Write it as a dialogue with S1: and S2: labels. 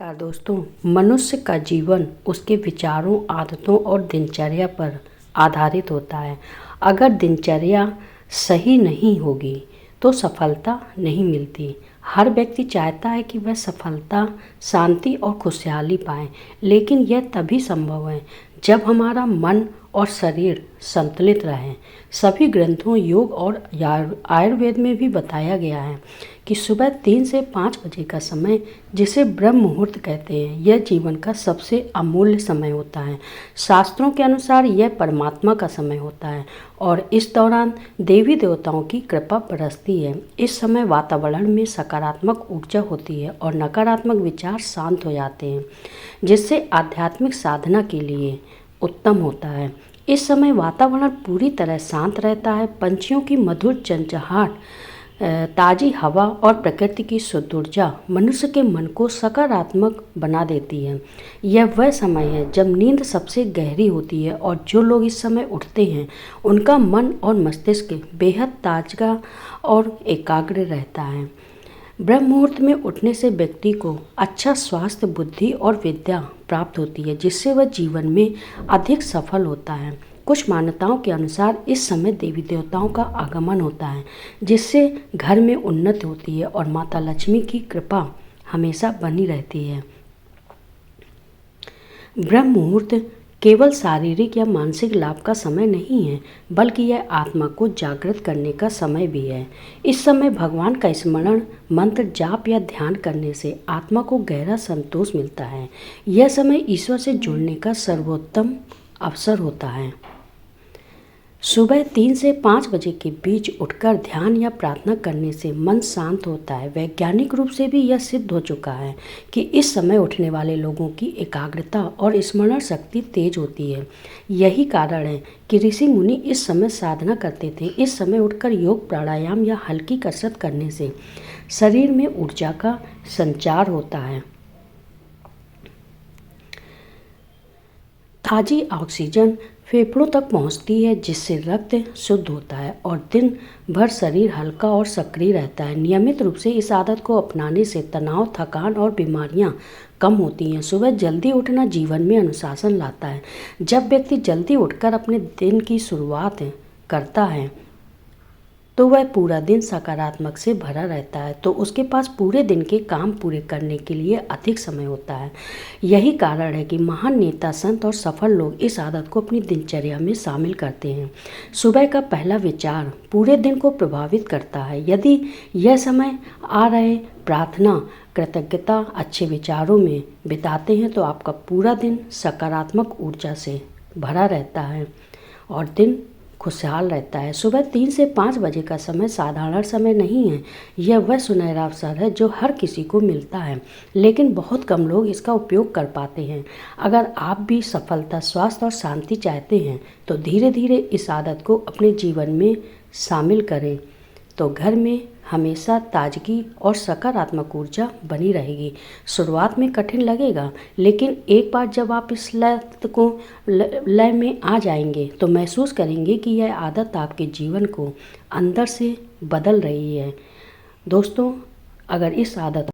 S1: नमस्कार दोस्तों। मनुष्य का जीवन उसके विचारों, आदतों और दिनचर्या पर आधारित होता है। अगर दिनचर्या सही नहीं होगी तो सफलता नहीं मिलती। हर व्यक्ति चाहता है कि वह सफलता, शांति और खुशहाली पाए, लेकिन यह तभी संभव है जब हमारा मन और शरीर संतुलित रहें। सभी ग्रंथों, योग और आयुर्वेद में भी बताया गया है कि सुबह 3 से 5 बजे का समय, जिसे ब्रह्म मुहूर्त कहते हैं, यह जीवन का सबसे अमूल्य समय होता है। शास्त्रों के अनुसार यह परमात्मा का समय होता है और इस दौरान देवी देवताओं की कृपा बरसती है। इस समय वातावरण में सकारात्मक ऊर्जा होती है और नकारात्मक विचार शांत हो जाते हैं, जिससे आध्यात्मिक साधना के लिए उत्तम होता है। इस समय वातावरण पूरी तरह शांत रहता है। पंछियों की मधुर चहचहाट, ताज़ी हवा और प्रकृति की शुद्ध ऊर्जा मनुष्य के मन को सकारात्मक बना देती है। यह वह समय है जब नींद सबसे गहरी होती है और जो लोग इस समय उठते हैं उनका मन और मस्तिष्क बेहद ताजगा और एकाग्र रहता है। ब्रह्म मुहूर्त में उठने से व्यक्ति को अच्छा स्वास्थ्य, बुद्धि और विद्या प्राप्त होती है, जिससे वह जीवन में अधिक सफल होता है। कुछ मान्यताओं के अनुसार इस समय देवी देवताओं का आगमन होता है, जिससे घर में उन्नति होती है और माता लक्ष्मी की कृपा हमेशा बनी रहती है। ब्रह्म मुहूर्त केवल शारीरिक या मानसिक लाभ का समय नहीं है, बल्कि यह आत्मा को जागृत करने का समय भी है। इस समय भगवान का स्मरण, मंत्र जाप या ध्यान करने से आत्मा को गहरा संतोष मिलता है। यह समय ईश्वर से जुड़ने का सर्वोत्तम अवसर होता है। सुबह 3 से 5 बजे के बीच उठकर ध्यान या प्रार्थना करने से मन शांत होता है। वैज्ञानिक रूप से भी यह सिद्ध हो चुका है कि इस समय उठने वाले लोगों की एकाग्रता और स्मरण शक्ति तेज होती है। यही कारण है कि ऋषि मुनि इस समय साधना करते थे। इस समय उठकर योग, प्राणायाम या हल्की कसरत करने से शरीर में ऊर्जा का संचार होता है। ताज़ी ऑक्सीजन फेफड़ों तक पहुंचती है, जिससे रक्त शुद्ध होता है और दिन भर शरीर हल्का और सक्रिय रहता है। नियमित रूप से इस आदत को अपनाने से तनाव, थकान और बीमारियां कम होती हैं। सुबह जल्दी उठना जीवन में अनुशासन लाता है। जब व्यक्ति जल्दी उठकर अपने दिन की शुरुआत करता है तो वह पूरा दिन सकारात्मक से भरा रहता है, तो उसके पास पूरे दिन के काम पूरे करने के लिए अधिक समय होता है। यही कारण है कि महान नेता, संत और सफल लोग इस आदत को अपनी दिनचर्या में शामिल करते हैं। सुबह का पहला विचार पूरे दिन को प्रभावित करता है। यदि यह समय आ रहे प्रार्थना, कृतज्ञता, अच्छे विचारों में बिताते हैं तो आपका पूरा दिन सकारात्मक ऊर्जा से भरा रहता है और दिन खुशहाल रहता है। सुबह 3 से 5 बजे का समय साधारण समय नहीं है। यह वह सुनहरा अवसर है जो हर किसी को मिलता है, लेकिन बहुत कम लोग इसका उपयोग कर पाते हैं। अगर आप भी सफलता, स्वास्थ्य और शांति चाहते हैं तो धीरे धीरे इस आदत को अपने जीवन में शामिल करें, तो घर में हमेशा ताजगी और सकारात्मक ऊर्जा बनी रहेगी। शुरुआत में कठिन लगेगा, लेकिन एक बार जब आप इस लय में आ जाएंगे तो महसूस करेंगे कि यह आदत आपके जीवन को अंदर से बदल रही है। दोस्तों, अगर इस आदत